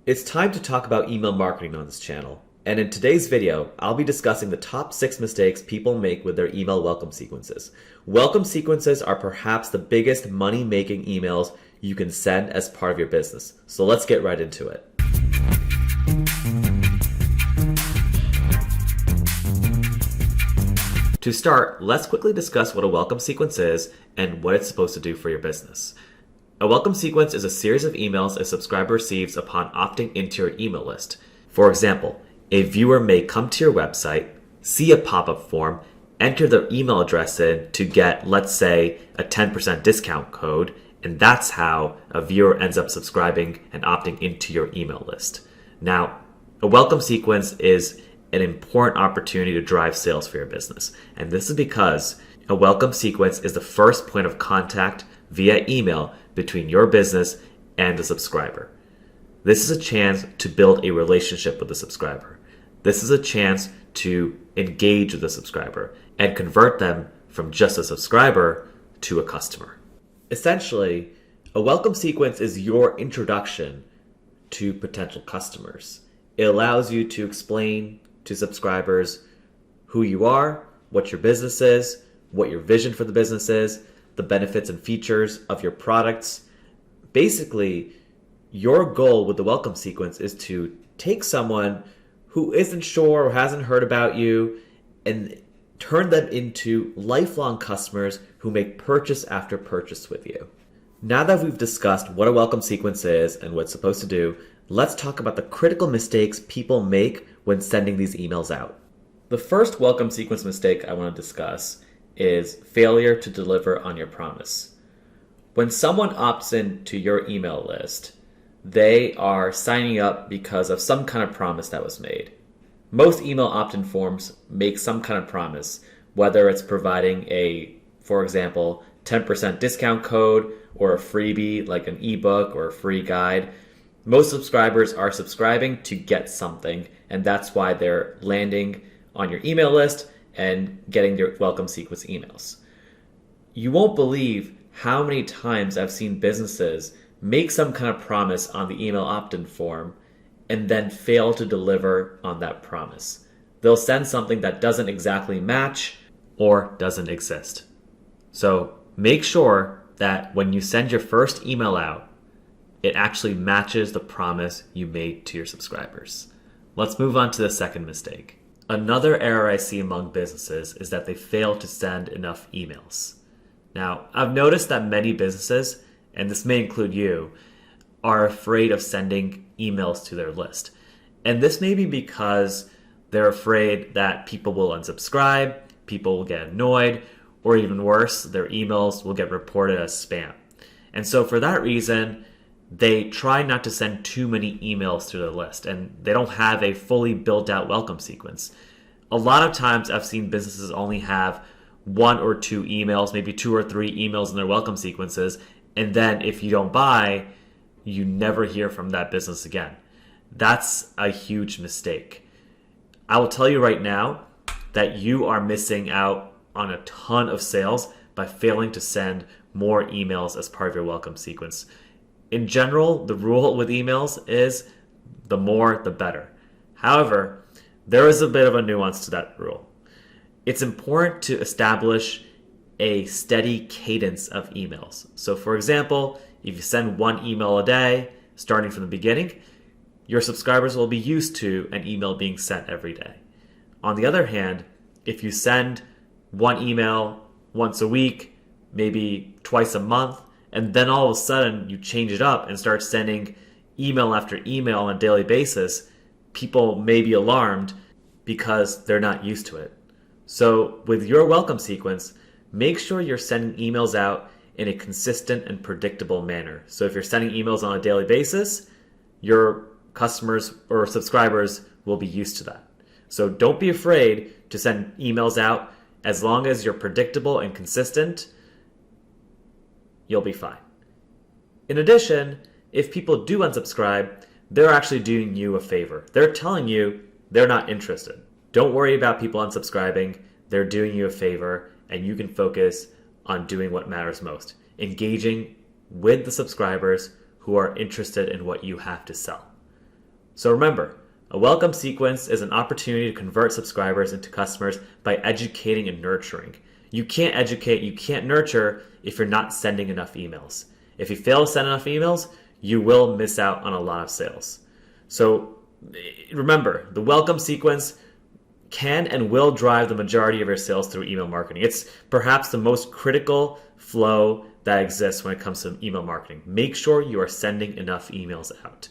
It's time to talk about email marketing on this channel. And in today's video, I'll be discussing the top 6 mistakes people make with their email welcome sequences. Welcome sequences are perhaps the biggest money-making emails you can send as part of your business. So let's get right into it. To start, let's quickly discuss what a welcome sequence is and what it's supposed to do for your business. A welcome sequence is a series of emails a subscriber receives upon opting into your email list. For example, a viewer may come to your website, see a pop-up form, enter their email address in to get, let's say, a 10% discount code, and that's how a viewer ends up subscribing and opting into your email list. Now, a welcome sequence is an important opportunity to drive sales for your business, and this is because a welcome sequence is the first point of contact via email between your business and the subscriber. This is a chance to build a relationship with the subscriber. This is a chance to engage with the subscriber and convert them from just a subscriber to a customer. Essentially, a welcome sequence is your introduction to potential customers. It allows you to explain to subscribers who you are, what your business is, what your vision for the business is, the benefits and features of your products. Basically, your goal with the welcome sequence is to take someone who isn't sure or hasn't heard about you and turn them into lifelong customers who make purchase after purchase with you. Now that we've discussed what a welcome sequence is and what it's supposed to do, let's talk about the critical mistakes people make when sending these emails out. The first welcome sequence mistake I want to discuss is failure to deliver on your promise. When someone opts in to your email list, they are signing up because of some kind of promise that was made. Most email opt-in forms make some kind of promise, whether it's providing a, for example, 10% discount code or a freebie like an ebook or a free guide. Most subscribers are subscribing to get something, and that's why they're landing on your email list and getting their welcome sequence emails. You won't believe how many times I've seen businesses make some kind of promise on the email opt-in form and then fail to deliver on that promise. They'll send something that doesn't exactly match or doesn't exist. So make sure that when you send your first email out, it actually matches the promise you made to your subscribers. Let's move on to the second mistake. Another error I see among businesses is that they fail to send enough emails. Now, I've noticed that many businesses, and this may include you, are afraid of sending emails to their list. And this may be because they're afraid that people will unsubscribe, people will get annoyed, or even worse, their emails will get reported as spam. And so for that reason, they try not to send too many emails to their list, and they don't have a fully built out welcome sequence. A lot of times I've seen businesses only have 1 or 2 emails, maybe 2 or 3 emails in their welcome sequences, and then if you don't buy, you never hear from that business again. That's a huge mistake. I will tell you right now that you are missing out on a ton of sales by failing to send more emails as part of your welcome sequence. In general, the rule with emails is the more, the better. However, there is a bit of a nuance to that rule. It's important to establish a steady cadence of emails. So for example, if you send 1 email a day, starting from the beginning, your subscribers will be used to an email being sent every day. On the other hand, if you send 1 email once a week, maybe twice a month, and then all of a sudden you change it up and start sending email after email on a daily basis, people may be alarmed because they're not used to it. So with your welcome sequence, make sure you're sending emails out in a consistent and predictable manner. So if you're sending emails on a daily basis, your customers or subscribers will be used to that. So don't be afraid to send emails out. As long as you're predictable and consistent, you'll be fine. In addition, if people do unsubscribe, they're actually doing you a favor. They're telling you they're not interested. Don't worry about people unsubscribing. They're doing you a favor, and you can focus on doing what matters most, engaging with the subscribers who are interested in what you have to sell. So remember, a welcome sequence is an opportunity to convert subscribers into customers by educating and nurturing. You can't educate, you can't nurture if you're not sending enough emails. If you fail to send enough emails, you will miss out on a lot of sales. So remember, the welcome sequence can and will drive the majority of your sales through email marketing. It's perhaps the most critical flow that exists when it comes to email marketing. Make sure you are sending enough emails out.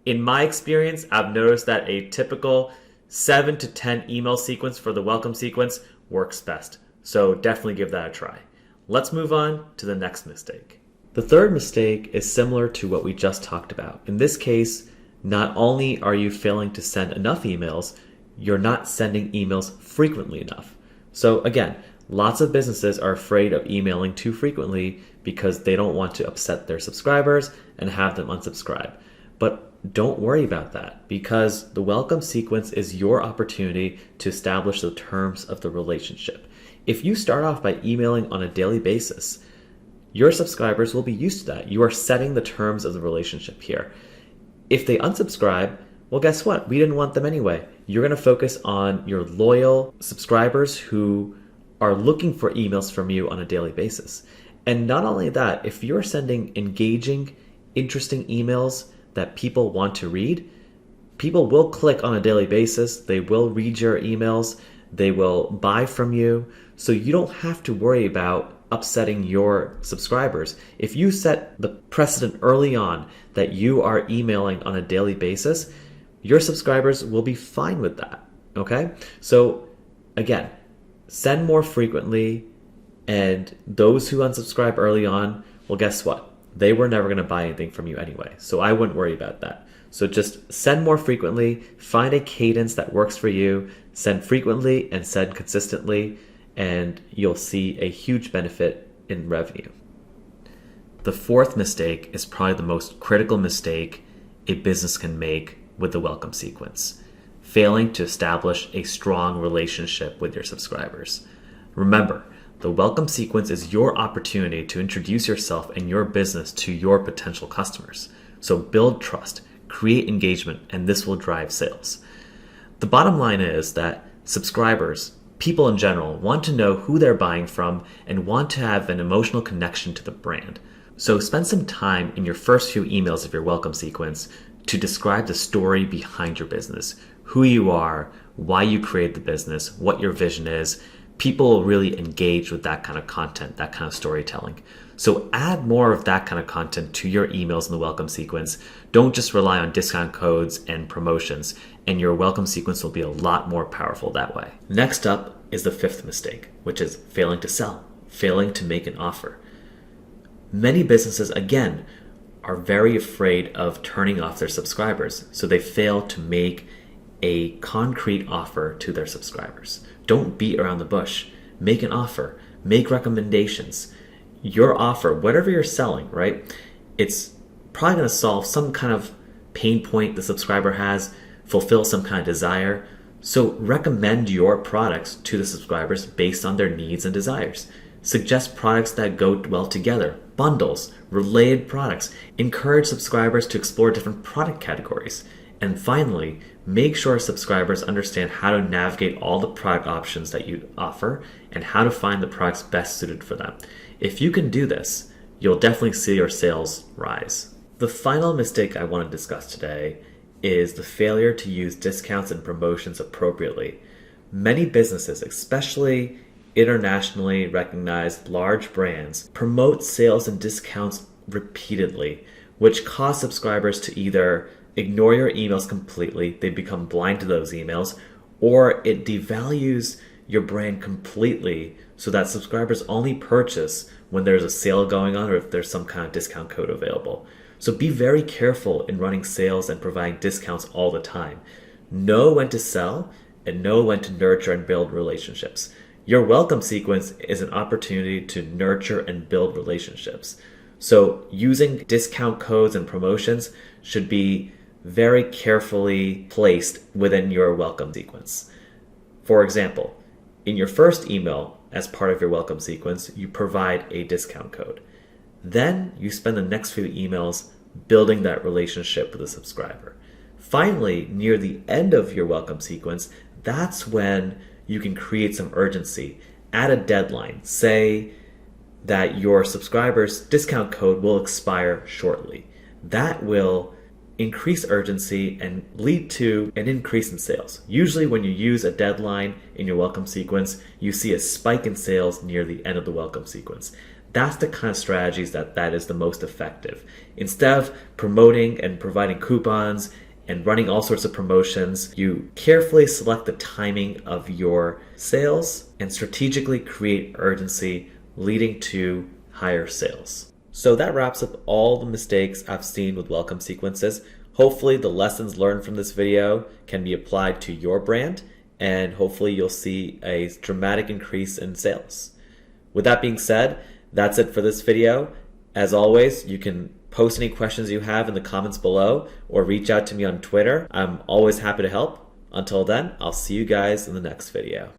In my experience, I've noticed that a typical 7 to 10 email sequence for the welcome sequence works best. So definitely give that a try. Let's move on to the next mistake. The third mistake is similar to what we just talked about. In this case, not only are you failing to send enough emails, you're not sending emails frequently enough. So again, lots of businesses are afraid of emailing too frequently because they don't want to upset their subscribers and have them unsubscribe. But don't worry about that, because the welcome sequence is your opportunity to establish the terms of the relationship. If you start off by emailing on a daily basis, your subscribers will be used to that. You are setting the terms of the relationship here. If they unsubscribe, well, guess what? We didn't want them anyway. You're going to focus on your loyal subscribers who are looking for emails from you on a daily basis. And not only that, if you're sending engaging, interesting emails that people want to read, people will click on a daily basis. They will read your emails. They will buy from you. So you don't have to worry about upsetting your subscribers. If you set the precedent early on that you are emailing on a daily basis, your subscribers will be fine with that. Okay? So again, send more frequently, and those who unsubscribe early on, well, guess what? They were never going to buy anything from you anyway. So I wouldn't worry about that. So just send more frequently, find a cadence that works for you, send frequently and send consistently, and you'll see a huge benefit in revenue. The fourth mistake is probably the most critical mistake a business can make with the welcome sequence: failing to establish a strong relationship with your subscribers. Remember, the welcome sequence is your opportunity to introduce yourself and your business to your potential customers. So build trust, create engagement, and this will drive sales. The bottom line is that subscribers, people in general, want to know who they're buying from and want to have an emotional connection to the brand. So spend some time in your first few emails of your welcome sequence to describe the story behind your business, who you are, why you create the business, what your vision is. People will really engage with that kind of content, that kind of storytelling. So add more of that kind of content to your emails in the welcome sequence. Don't just rely on discount codes and promotions, and your welcome sequence will be a lot more powerful that way. Next up is the fifth mistake, which is failing to sell, failing to make an offer. Many businesses, again, are very afraid of turning off their subscribers, so they fail to make a concrete offer to their subscribers. Don't beat around the bush. Make an offer. Make recommendations. Your offer, whatever you're selling, right? It's probably going to solve some kind of pain point the subscriber has, fulfill some kind of desire. So recommend your products to the subscribers based on their needs and desires. Suggest products that go well together, bundles, related products. Encourage subscribers to explore different product categories. And finally, make sure subscribers understand how to navigate all the product options that you offer and how to find the products best suited for them. If you can do this, you'll definitely see your sales rise. The final mistake I want to discuss today is the failure to use discounts and promotions appropriately. Many businesses, especially internationally recognized large brands, promote sales and discounts repeatedly, which cause subscribers to either ignore your emails completely, they become blind to those emails, or it devalues your brand completely so that subscribers only purchase when there's a sale going on or if there's some kind of discount code available. So be very careful in running sales and providing discounts all the time. Know when to sell and know when to nurture and build relationships. Your welcome sequence is an opportunity to nurture and build relationships. So using discount codes and promotions should be very carefully placed within your welcome sequence. For example, in your first email, as part of your welcome sequence, you provide a discount code. Then you spend the next few emails building that relationship with the subscriber. Finally, near the end of your welcome sequence, that's when you can create some urgency. Add a deadline. Say that your subscribers' discount code will expire shortly. That will increase urgency and lead to an increase in sales. Usually when you use a deadline in your welcome sequence, you see a spike in sales near the end of the welcome sequence. That's the kind of strategies that is the most effective. Instead of promoting and providing coupons and running all sorts of promotions, you carefully select the timing of your sales and strategically create urgency, leading to higher sales. So that wraps up all the mistakes I've seen with welcome sequences. Hopefully the lessons learned from this video can be applied to your brand, and hopefully you'll see a dramatic increase in sales. With that being said, that's it for this video. As always, you can post any questions you have in the comments below or reach out to me on Twitter. I'm always happy to help. Until then, I'll see you guys in the next video.